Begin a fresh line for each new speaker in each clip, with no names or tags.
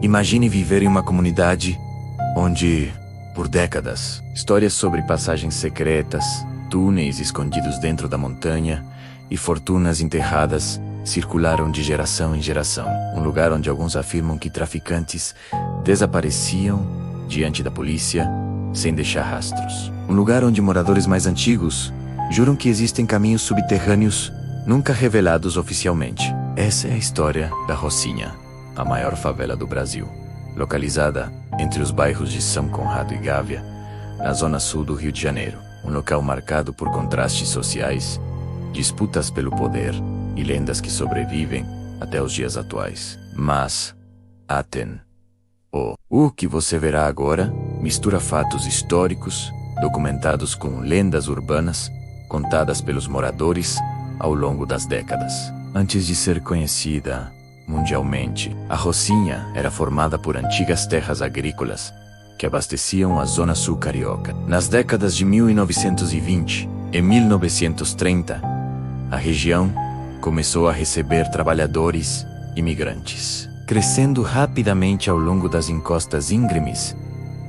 Imagine viver em uma comunidade onde, por décadas, histórias sobre passagens secretas, túneis escondidos dentro da montanha e fortunas enterradas circularam de geração em geração. Um lugar onde alguns afirmam que traficantes desapareciam diante da polícia sem deixar rastros. Um lugar onde moradores mais antigos juram que existem caminhos subterrâneos nunca revelados oficialmente. Essa é a história da Rocinha, a maior favela do Brasil, localizada entre os bairros de São Conrado e Gávea, na zona sul do Rio de Janeiro. Um local marcado por contrastes sociais, disputas pelo poder e lendas que sobrevivem até os dias atuais. Mas, aten. O que você verá agora mistura fatos históricos, documentados com lendas urbanas, contadas pelos moradores ao longo das décadas. Antes de ser conhecida mundialmente, a Rocinha era formada por antigas terras agrícolas que abasteciam a zona sul carioca. Nas décadas de 1920 e 1930, a região começou a receber trabalhadores imigrantes, crescendo rapidamente ao longo das encostas íngremes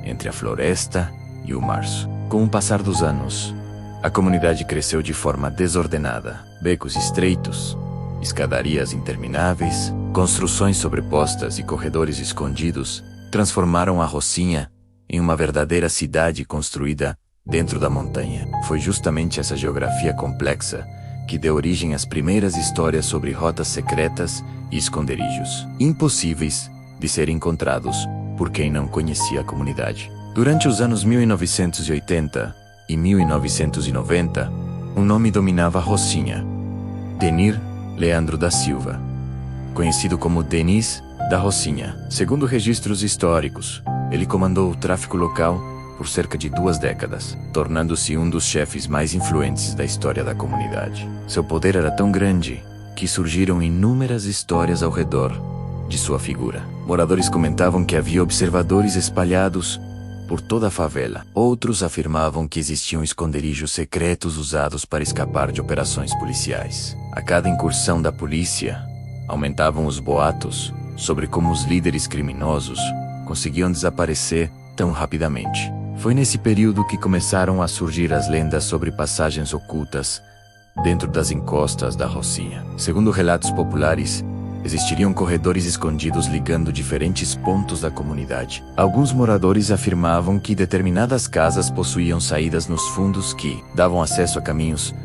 entre a floresta e o março. Com o passar dos anos, a comunidade cresceu de forma desordenada. Becos estreitos, escadarias intermináveis, construções sobrepostas e corredores escondidos transformaram a Rocinha em uma verdadeira cidade construída dentro da montanha. Foi justamente essa geografia complexa que deu origem às primeiras histórias sobre rotas secretas e esconderijos, impossíveis de serem encontrados por quem não conhecia a comunidade. Durante os anos 1980 e 1990, um nome dominava a Rocinha: Denir Leandro da Silva, conhecido como Denis da Rocinha. Segundo registros históricos, ele comandou o tráfico local por cerca de 2 décadas, tornando-se um dos chefes mais influentes da história da comunidade. Seu poder era tão grande que surgiram inúmeras histórias ao redor de sua figura. Moradores comentavam que havia observadores espalhados por toda a favela. Outros afirmavam que existiam esconderijos secretos usados para escapar de operações policiais. A cada incursão da polícia, aumentavam os boatos sobre como os líderes criminosos conseguiam desaparecer tão rapidamente. Foi nesse período que começaram a surgir as lendas sobre passagens ocultas dentro das encostas da Rocinha. Segundo relatos populares, existiriam corredores escondidos ligando diferentes pontos da comunidade. Alguns moradores afirmavam que determinadas casas possuíam saídas nos fundos que davam acesso a caminhos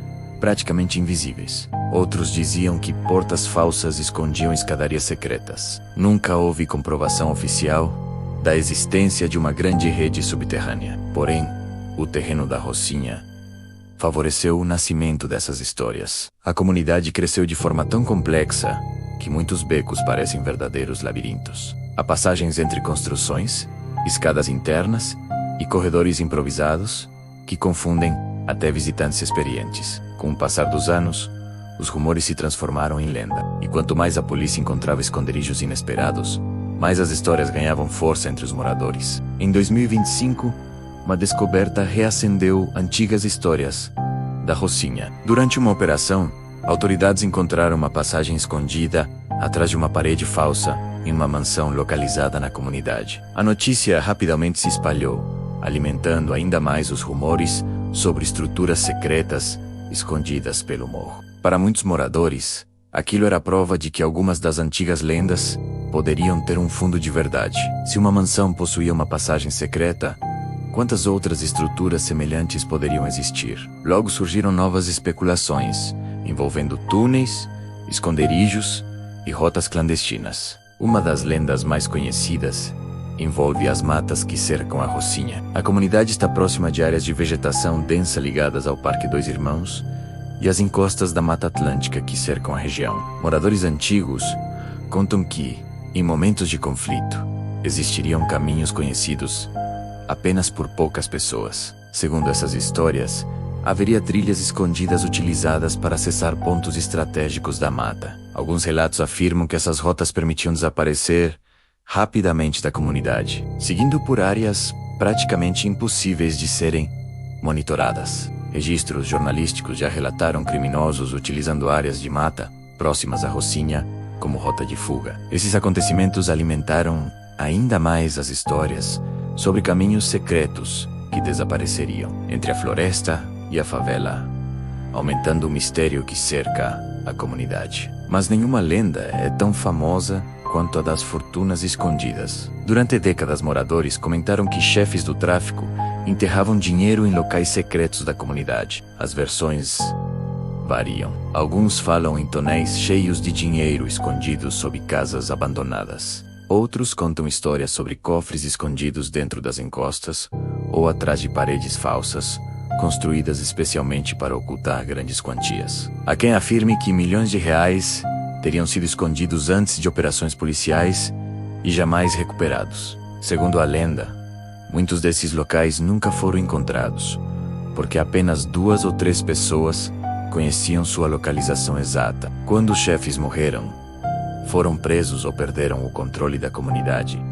praticamente invisíveis. Outros diziam que portas falsas escondiam escadarias secretas. Nunca houve comprovação oficial da existência de uma grande rede subterrânea. Porém, o terreno da Rocinha favoreceu o nascimento dessas histórias. A comunidade cresceu de forma tão complexa que muitos becos parecem verdadeiros labirintos. Há passagens entre construções, escadas internas e corredores improvisados que confundem até visitantes experientes. Com o passar dos anos, os rumores se transformaram em lenda. E quanto mais a polícia encontrava esconderijos inesperados, mais as histórias ganhavam força entre os moradores. Em 2025, uma descoberta reacendeu antigas histórias da Rocinha. Durante uma operação, autoridades encontraram uma passagem escondida atrás de uma parede falsa em uma mansão localizada na comunidade. A notícia rapidamente se espalhou, alimentando ainda mais os rumores sobre estruturas secretas escondidas pelo morro. Para muitos moradores, aquilo era prova de que algumas das antigas lendas poderiam ter um fundo de verdade. Se uma mansão possuía uma passagem secreta, quantas outras estruturas semelhantes poderiam existir? Logo surgiram novas especulações, envolvendo túneis, esconderijos e rotas clandestinas. Uma das lendas mais conhecidas envolve as matas que cercam a Rocinha. A comunidade está próxima de áreas de vegetação densa ligadas ao Parque Dois Irmãos e às encostas da Mata Atlântica que cercam a região. Moradores antigos contam que, em momentos de conflito, existiriam caminhos conhecidos apenas por poucas pessoas. Segundo essas histórias, haveria trilhas escondidas utilizadas para acessar pontos estratégicos da mata. Alguns relatos afirmam que essas rotas permitiam desaparecer rapidamente da comunidade, seguindo por áreas praticamente impossíveis de serem monitoradas. Registros jornalísticos já relataram criminosos utilizando áreas de mata próximas à Rocinha como rota de fuga. Esses acontecimentos alimentaram ainda mais as histórias sobre caminhos secretos que desapareceriam entre a floresta e a favela, aumentando o mistério que cerca a comunidade. Mas nenhuma lenda é tão famosa quanto a das fortunas escondidas. Durante décadas, moradores comentaram que chefes do tráfico enterravam dinheiro em locais secretos da comunidade. As versões variam. Alguns falam em tonéis cheios de dinheiro escondidos sob casas abandonadas. Outros contam histórias sobre cofres escondidos dentro das encostas ou atrás de paredes falsas, construídas especialmente para ocultar grandes quantias. Há quem afirme que milhões de reais teriam sido escondidos antes de operações policiais e jamais recuperados. Segundo a lenda, muitos desses locais nunca foram encontrados, porque apenas 2 ou 3 pessoas conheciam sua localização exata. Quando os chefes morreram, foram presos ou perderam o controle da comunidade,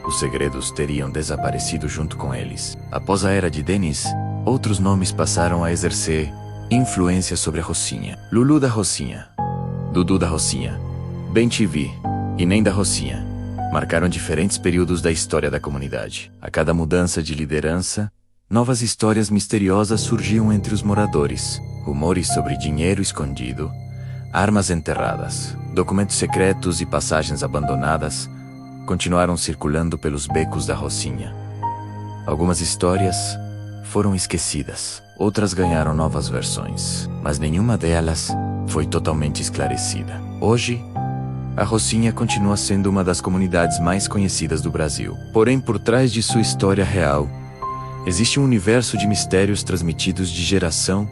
os segredos teriam desaparecido junto com eles. Após a era de Dennis, outros nomes passaram a exercer influência sobre a Rocinha. Lulu da Rocinha, Dudu da Rocinha, Ben TV e Nem da Rocinha marcaram diferentes períodos da história da comunidade. A cada mudança de liderança, novas histórias misteriosas surgiam entre os moradores. Rumores sobre dinheiro escondido, armas enterradas, documentos secretos e passagens abandonadas continuaram circulando pelos becos da Rocinha. Algumas histórias foram esquecidas, outras ganharam novas versões, mas nenhuma delas foi totalmente esclarecida. Hoje, a Rocinha continua sendo uma das comunidades mais conhecidas do Brasil. Porém, por trás de sua história real, existe um universo de mistérios transmitidos de geração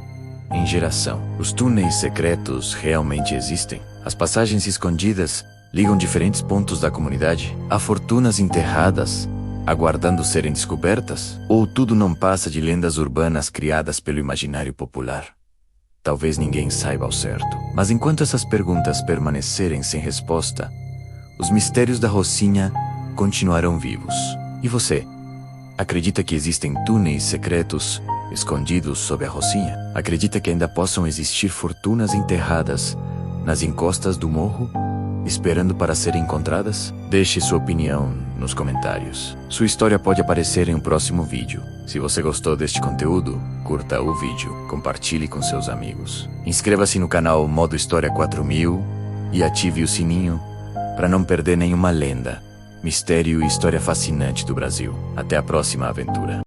em geração. Os túneis secretos realmente existem? As passagens escondidas ligam diferentes pontos da comunidade? Há fortunas enterradas, aguardando serem descobertas? Ou tudo não passa de lendas urbanas criadas pelo imaginário popular? Talvez ninguém saiba ao certo. Mas enquanto essas perguntas permanecerem sem resposta, os mistérios da Rocinha continuarão vivos. E você? Acredita que existem túneis secretos escondidos sob a Rocinha? Acredita que ainda possam existir fortunas enterradas nas encostas do morro, esperando para serem encontradas? Deixe sua opinião nos comentários. Sua história pode aparecer em um próximo vídeo. Se você gostou deste conteúdo, curta o vídeo, compartilhe com seus amigos. Inscreva-se no canal Modo História 4000 e ative o sininho para não perder nenhuma lenda, mistério e história fascinante do Brasil. Até a próxima aventura.